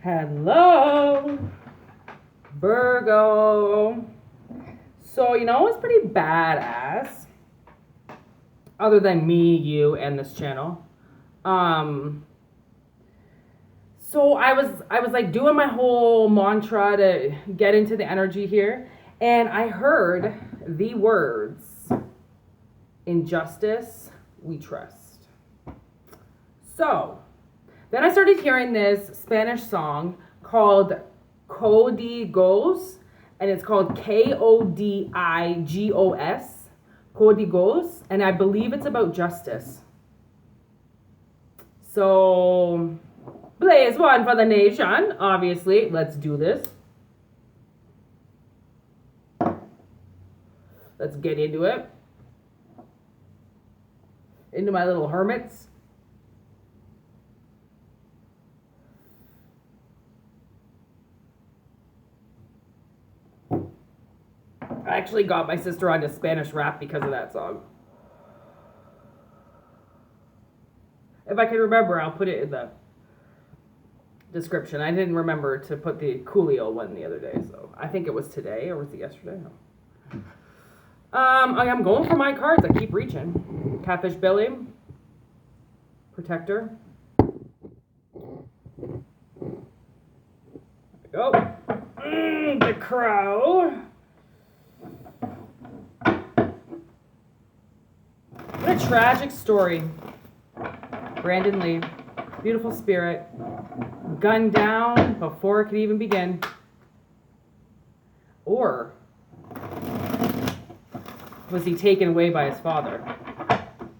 Hello, Virgo. So, it's pretty badass, other than me, you, and this channel. So I was like doing my whole mantra to get into the energy here, and I heard the words, "In justice, we trust." So then I started hearing this Spanish song called Codigos, and it's called Kodigos, Codigos, and I believe it's about justice. So, blaze one for the nation, obviously. Let's do this. Let's get into it. Into my little hermits. I actually got my sister onto Spanish rap because of that song. If I can remember, I'll put it in the description. I didn't remember to put the Coolio one the other day, so I think it was today, or was it yesterday? No. I'm going for my cards. I keep reaching. Catfish Billy. Protector. There we go. The Crow. What a tragic story. Brandon Lee. Beautiful spirit. Gunned down before it could even begin. Or was he taken away by his father,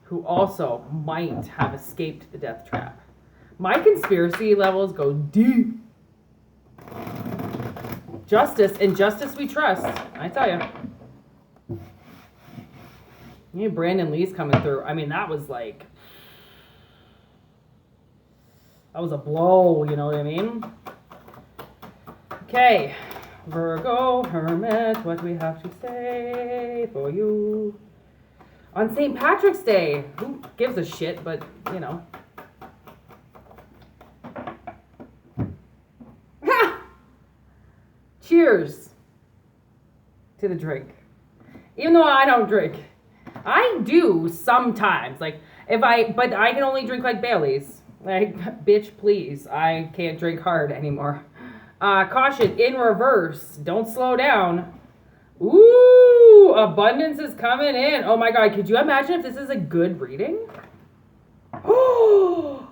who also might have escaped the death trap? My conspiracy levels go deep. Justice, in justice we trust, I tell you. Brandon Lee's coming through. I mean, that was a blow, you know what I mean? Okay, Virgo, Hermit, what do we have to say for you? On St. Patrick's Day, who gives a shit, but, Ha! Cheers to the drink. Even though I don't drink. I do sometimes, but I can only drink like Bailey's. Bitch, please. I can't drink hard anymore. Caution, in reverse. Don't slow down. Ooh, abundance is coming in. Oh my God, could you imagine if this is a good reading? Oh,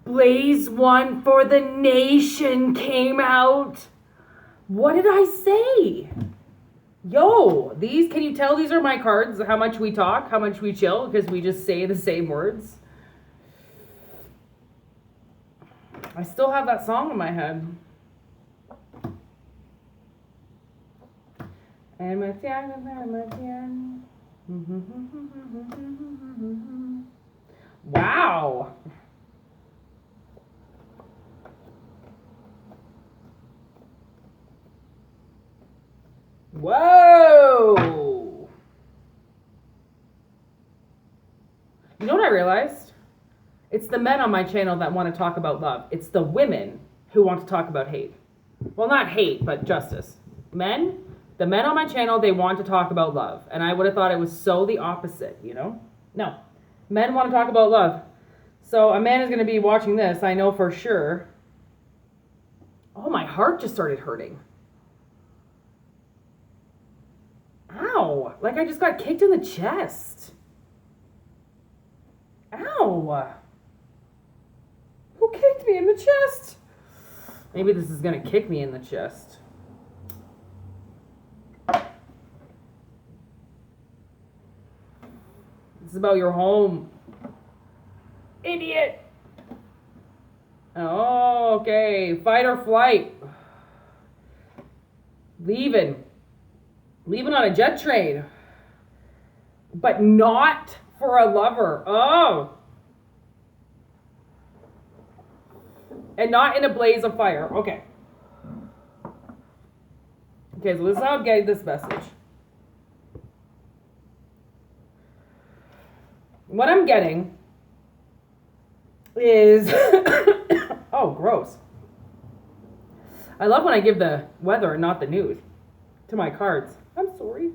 Blaze one for the nation came out. What did I say? Yo, can you tell these are my cards? How much we talk, how much we chill, because we just say the same words. I still have that song in my head. Wow. Whoa! You know what I realized? It's the men on my channel that want to talk about love. It's the women who want to talk about hate. Well, not hate, but justice. The men on my channel, they want to talk about love. And I would have thought it was so the opposite, No. Men want to talk about love. So a man is going to be watching this, I know for sure. Oh, my heart just started hurting. Ow, like I just got kicked in the chest. Ow. Who kicked me in the chest? Maybe this is going to kick me in the chest. This is about your home. Idiot. Oh, okay. Fight or flight. Leaving on a jet train, but not for a lover. Oh, and not in a blaze of fire. Okay, so this is how I'm getting this message. What I'm getting is, oh, gross. I love when I give the weather and not the news to my cards. I'm sorry.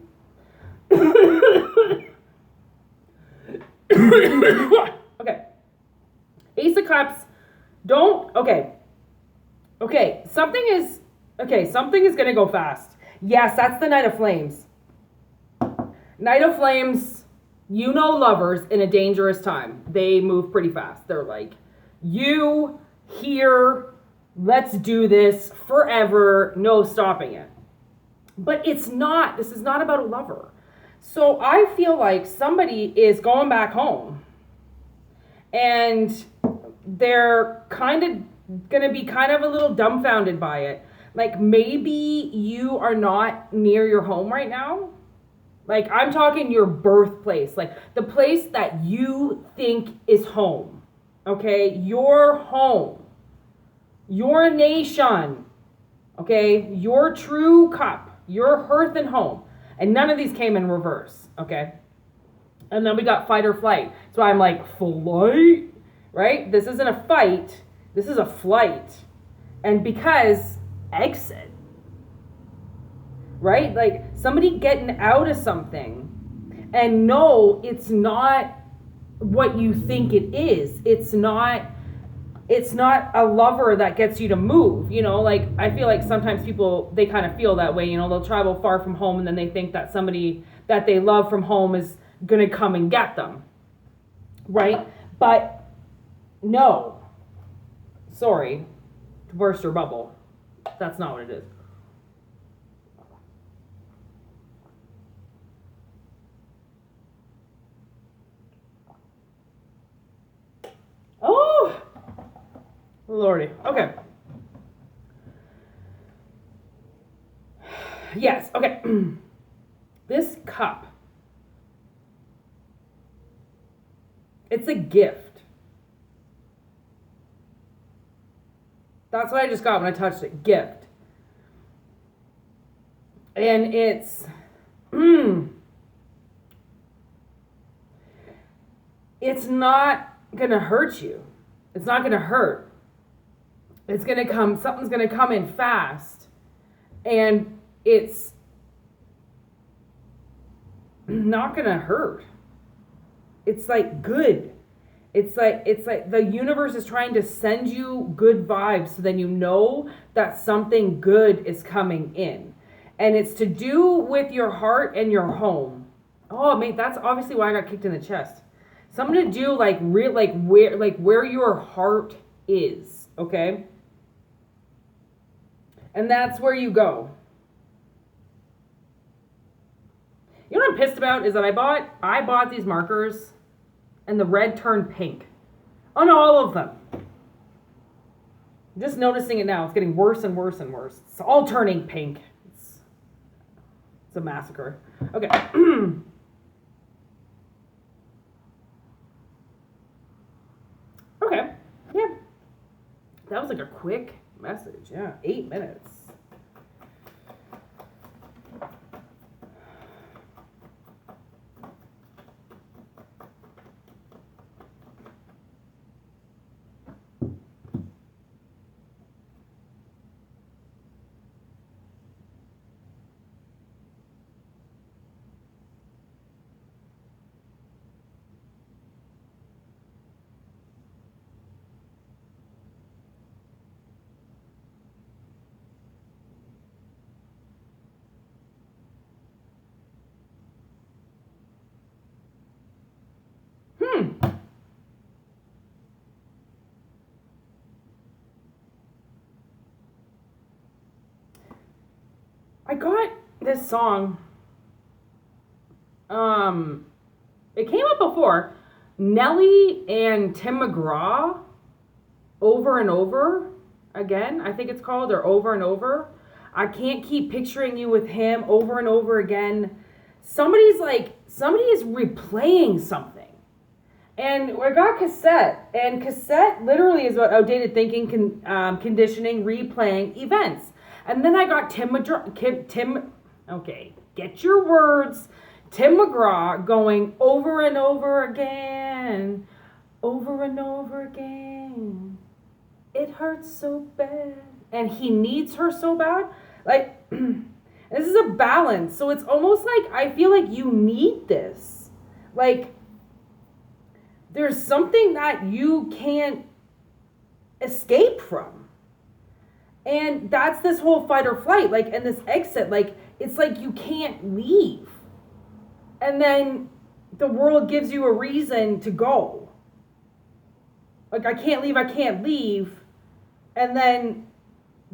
Okay. Ace of Cups. Okay, something is going to go fast. Yes, that's the Knight of Flames. Knight of Flames, lovers in a dangerous time. They move pretty fast. They're like, you, here, let's do this forever, no stopping it. But this is not about a lover. So I feel like somebody is going back home and they're kind of going to be kind of a little dumbfounded by it. Like maybe you are not near your home right now. Like I'm talking your birthplace, like the place that you think is home. Okay? Your home. Your nation. Okay? Your true cup. Your hearth and home. And none of these came in reverse. Okay? And then we got fight or flight. So I'm like, flight? Right? This isn't a fight. This is a flight. And because exit. Right? Like somebody getting out of something. And no, it's not what you think it is. It's not a lover that gets you to move. Like I feel like sometimes people, they kind of feel that way. They'll travel far from home and then they think that somebody that they love from home is going to come and get them. Right? But no. Sorry to burst your bubble. That's not what it is. Oh, Lordy. Okay. Yes. Okay. This cup. It's a gift. That's what I just got when I touched it. Gift. And it's not going to hurt you. It's not going to hurt. It's going to come, something's going to come in fast. And it's not going to hurt. It's like good. It's like the universe is trying to send you good vibes so then you know that something good is coming in. And it's to do with your heart and your home. Oh, mate, that's obviously why I got kicked in the chest. Something to do where your heart is, okay? And that's where you go. You know what I'm pissed about is that I bought these markers and the red turned pink on all of them. I'm just noticing it now. It's getting worse and worse and worse. It's all turning pink. It's a massacre. Okay. Okay. Yeah. That was like a quick message. Yeah. 8 minutes. I got this song. It came up before. Nelly and Tim McGraw, Over and Over Again, I think it's called, or Over and Over. I can't keep picturing you with him over and over again. Somebody is replaying something. And I got cassette, and cassette literally is about outdated thinking, conditioning, replaying events. And then I got Tim, okay, get your words, Tim McGraw going over and over again, over and over again. It it hurts so bad, and he needs her so bad. Like, this is a balance. So it's almost like I feel like you need this. Like, there's something that you can't escape from. And that's this whole fight or flight, like, and this exit, like, it's like you can't leave. And then the world gives you a reason to go. Like, I can't leave. And then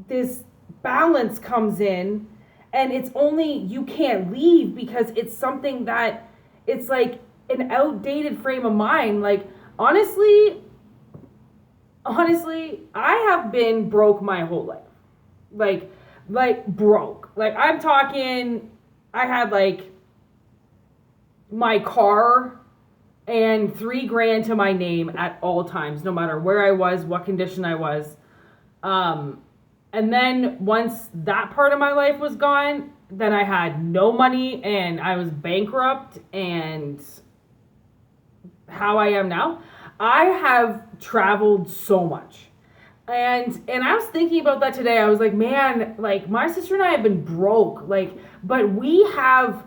this balance comes in, and it's only you can't leave because it's something that it's like an outdated frame of mind. Like, honestly, I have been broke my whole life. Like broke. Like, I'm talking, I had like my car and $3,000 to my name at all times, no matter where I was, what condition I was. And then once that part of my life was gone, then I had no money and I was bankrupt. And how I am now, I have traveled so much. And I was thinking about that today. I was like, man, like, my sister and I have been broke, like, but we have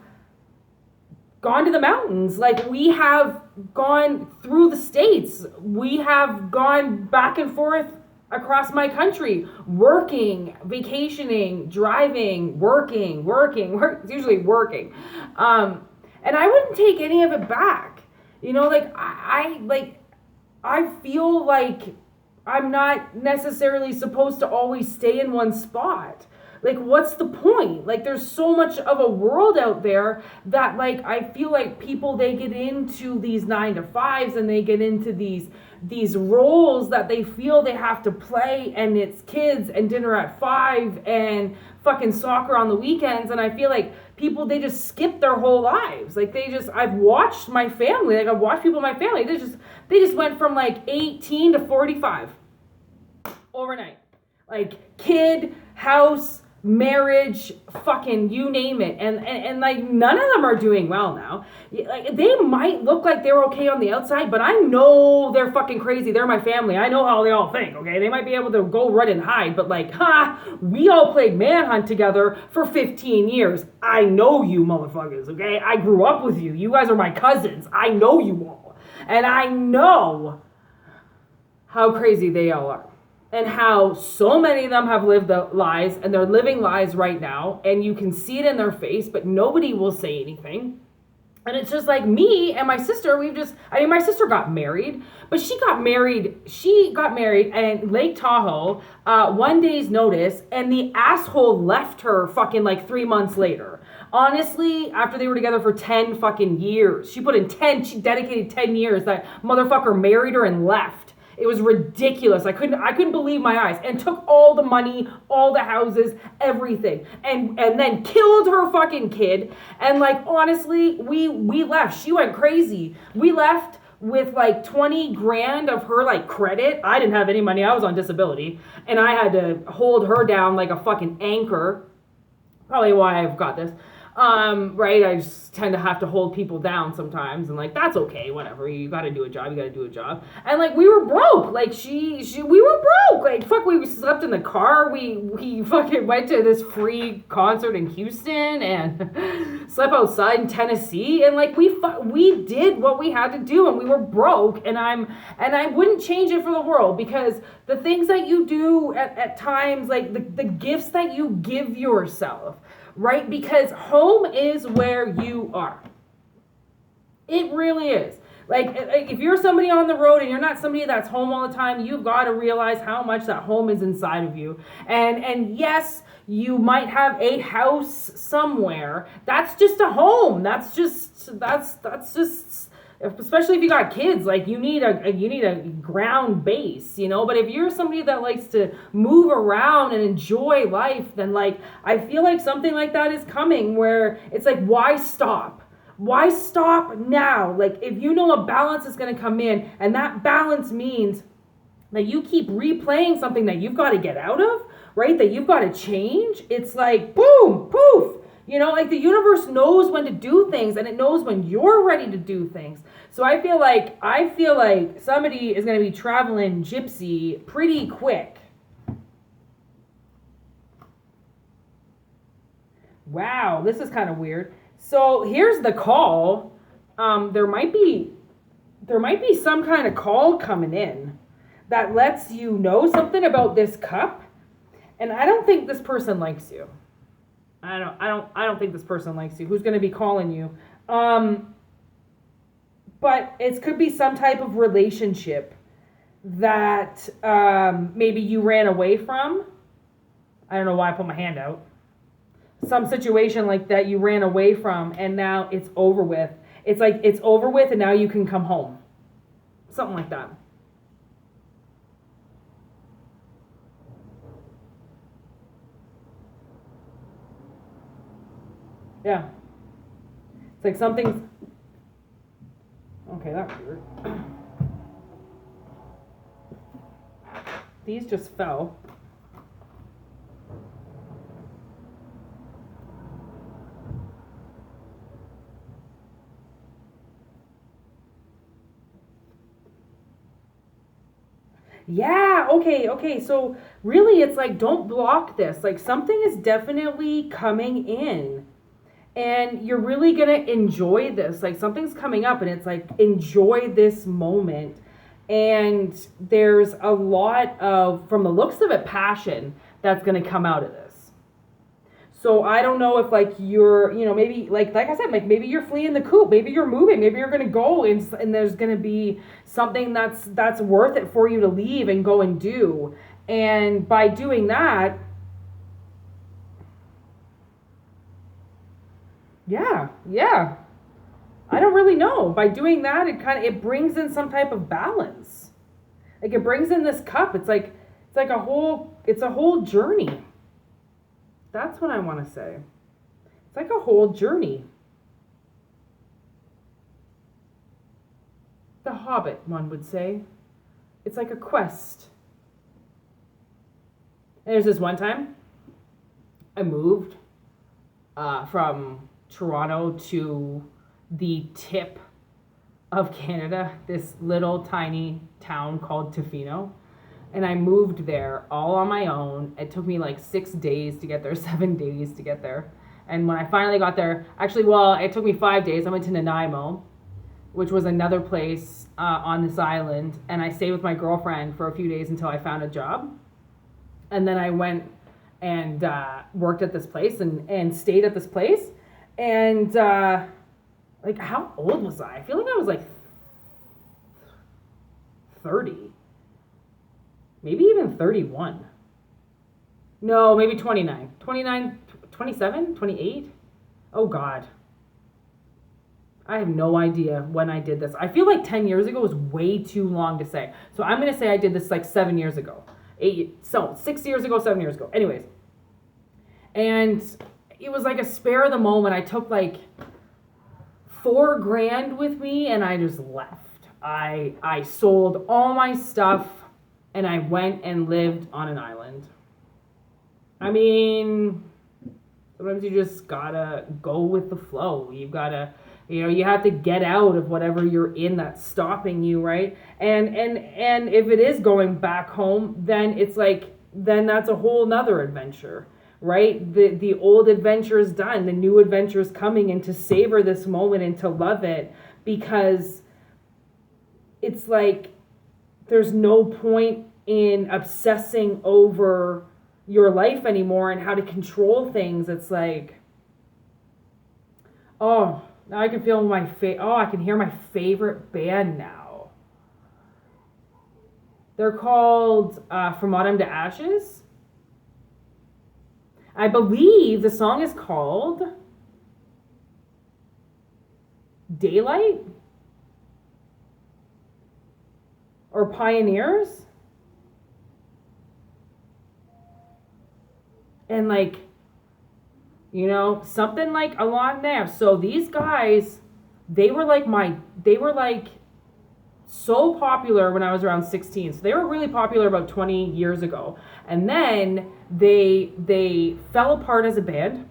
gone to the mountains. Like, we have gone through the states. We have gone back and forth across my country, working, vacationing, driving, working. It's usually working. And I wouldn't take any of it back. You know, like, I feel like I'm not necessarily supposed to always stay in one spot. Like, what's the point? Like, there's so much of a world out there that, like, I feel like people, they get into these 9-to-5s and they get into these roles that they feel they have to play, and it's kids and dinner at 5 and fucking soccer on the weekends. And I feel like people, they just skip their whole lives. Like, I've watched my family, like, I've watched people in my family, they just went from like 18 to 45 overnight. Like, kid, house, marriage, fucking you name it. And like, none of them are doing well now. Like, they might look like they're okay on the outside, but I know they're fucking crazy. They're my family. I know how they all think, okay? They might be able to go run and hide, but like, we all played manhunt together for 15 years. I know you motherfuckers, okay? I grew up with you. You guys are my cousins. I know you all. And I know how crazy they all are. And how so many of them have lived the lies, and they're living lies right now, and you can see it in their face, but nobody will say anything. And it's just like me and my sister, my sister got married, but she got married in Lake Tahoe, 1 day's notice, and the asshole left her fucking like 3 months later. Honestly, after they were together for 10 fucking years, she dedicated 10 years, that motherfucker married her and left. It was ridiculous. I couldn't believe my eyes, and took all the money, all the houses, everything, and then killed her fucking kid. And like, honestly, we left. She went crazy. We left with like 20 grand of her like credit. I didn't have any money. I was on disability, and I had to hold her down like a fucking anchor. Probably why I've got this. Right? I just tend to have to hold people down sometimes, and like, that's okay, whatever. You gotta do a job, And like, we were broke. Like, we were broke. Like, fuck, we slept in the car. We fucking went to this free concert in Houston and slept outside in Tennessee. And like, we did what we had to do, and we were broke. And I wouldn't change it for the world, because the things that you do at times, like the gifts that you give yourself, right? Because home is where you are. It really is. Like, if you're somebody on the road and you're not somebody that's home all the time, you've got to realize how much that home is inside of you. And yes, you might have a house somewhere. That's just a home. That's just, especially if you got kids, like, you need a ground base, you know. But if you're somebody that likes to move around and enjoy life, then like, I feel like something like that is coming, where it's like, why stop? Why stop now? Like, if you know a balance is going to come in, and that balance means that you keep replaying something that you've got to get out of, right? That you've got to change. It's like, boom, poof. Like the universe knows when to do things, and it knows when you're ready to do things. So I feel like somebody is going to be traveling gypsy pretty quick. Wow, this is kind of weird. So here's the call. There might be some kind of call coming in that lets you know something about this cup. And I don't think this person likes you. I don't think this person likes you. Who's going to be calling you? But it could be some type of relationship that maybe you ran away from. I don't know why I put my hand out. Some situation like that you ran away from, and now it's over with. It's like it's over with, and now you can come home. Something like that. Yeah. It's like something's... Okay, that's weird. These just fell. Yeah, okay. So really it's like, don't block this. Like something is definitely coming in. And you're really going to enjoy this. Like something's coming up and it's like, enjoy this moment. And there's a lot of, from the looks of it, passion that's going to come out of this. So I don't know if like you're, maybe like I said, like maybe you're fleeing the coop, maybe you're moving, maybe you're going to go and there's going to be something that's worth it for you to leave and go and do. And by doing that, yeah. I don't really know. By doing that, it brings in some type of balance. Like it brings in this cup. It's a whole journey. That's what I want to say. It's like a whole journey. The Hobbit, one would say. It's like a quest. And there's this one time I moved from Toronto to the tip of Canada, this little tiny town called Tofino. And I moved there all on my own. It took me like 6 days to get there, 7 days to get there. And when I finally got there, it took me 5 days. I went to Nanaimo, which was another place on this island. And I stayed with my girlfriend for a few days until I found a job. And then I went and worked at this place and stayed at this place. And how old was I? I feel like I was like 30. Maybe even 31. No, maybe 29. 29, 27, 28? Oh, God. I have no idea when I did this. I feel like 10 years ago was way too long to say. So I'm going to say I did this like 7 years ago. 6 years ago, 7 years ago. Anyways. And it was like a spare of the moment. I took like $4,000 with me and I just left. I sold all my stuff. And I went and lived on an island. I mean, sometimes you just gotta go with the flow. You've gotta, you have to get out of whatever you're in that's stopping you, right? And if it is going back home, then it's like, then that's a whole nother adventure, right? The old adventure is done. The new adventure is coming, and to savor this moment and to love it, because it's like, there's no point in obsessing over your life anymore and how to control things. It's like, oh, now I can feel I can hear my favorite band now. They're called From Autumn to Ashes. I believe the song is called Daylight or Pioneers. And like, something like along there. So these guys, they were like so popular when I was around 16. So they were really popular about 20 years ago. And then they fell apart as a band.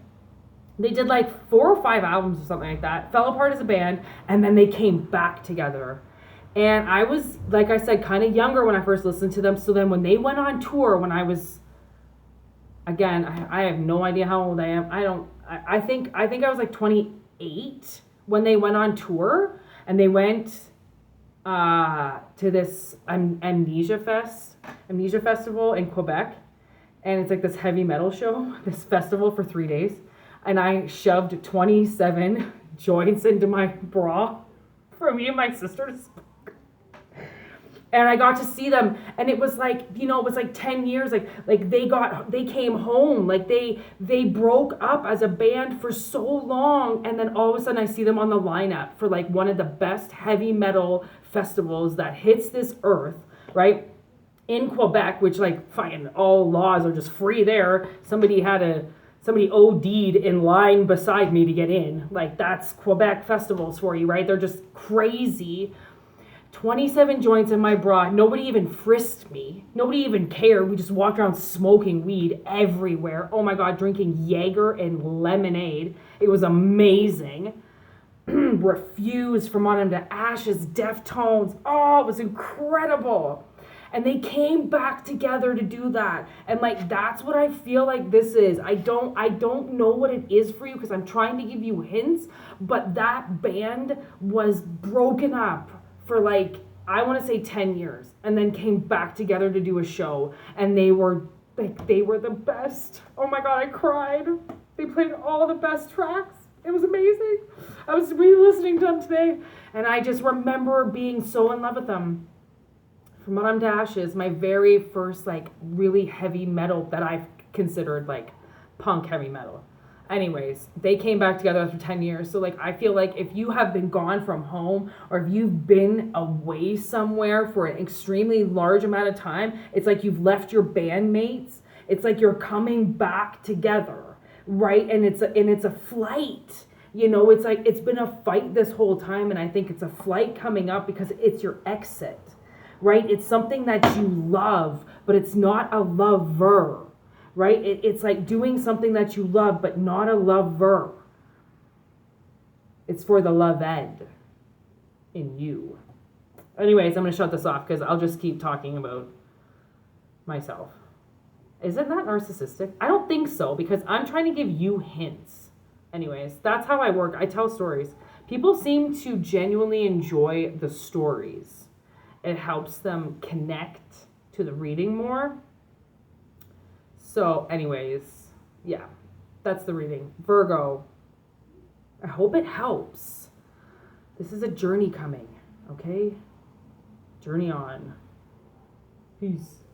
They did like 4 or 5 albums or something like that, fell apart as a band, and then they came back together. And I was, like I said, kind of younger when I first listened to them. So then when they went on tour, when I was, again, I have no idea how old I am. I think I was like 28 when they went on tour, and they went to this Amnesia Festival in Quebec. And it's like this heavy metal show, this festival for 3 days. And I shoved 27 joints into my bra for me and my sister to smoke. And I got to see them, and it was like, it was like 10 years, like they came home, like they broke up as a band for so long, and then all of a sudden I see them on the lineup for like one of the best heavy metal festivals that hits this earth, right? In Quebec, which like fucking all laws are just free there. Somebody OD'd in line beside me to get in. Like, that's Quebec festivals for you, right? They're just crazy. 27 joints in my bra. Nobody even frisked me. Nobody even cared. We just walked around smoking weed everywhere. Oh my God, drinking Jaeger and lemonade. It was amazing. Refuse, From Autumn to Ashes, Deftones. Oh, it was incredible. And they came back together to do that. And like, that's what I feel like this is. I don't know what it is for you because I'm trying to give you hints, but that band was broken up for like, I want to say 10 years, and then came back together to do a show, and they were the best. Oh my God, I cried. They played all the best tracks. It was amazing. I was re-listening to them today, and I just remember being so in love with them. From Autumn to Ashes, my very first like really heavy metal that I've considered like punk heavy metal. Anyways, they came back together after 10 years. So like, I feel like if you have been gone from home, or if you've been away somewhere for an extremely large amount of time, it's like you've left your bandmates. It's like you're coming back together, right? And it's a flight. It's like it's been a fight this whole time, and I think it's a flight coming up because it's your exit, right? It's something that you love, but it's not a lover. Right? It's like doing something that you love, but not a lover. It's for the loved in you. Anyways, I'm going to shut this off because I'll just keep talking about myself. Isn't that narcissistic? I don't think so, because I'm trying to give you hints. Anyways, that's how I work. I tell stories. People seem to genuinely enjoy the stories. It helps them connect to the reading more. So anyways, yeah, that's the reading. Virgo, I hope it helps. This is a journey coming, okay? Journey on. Peace.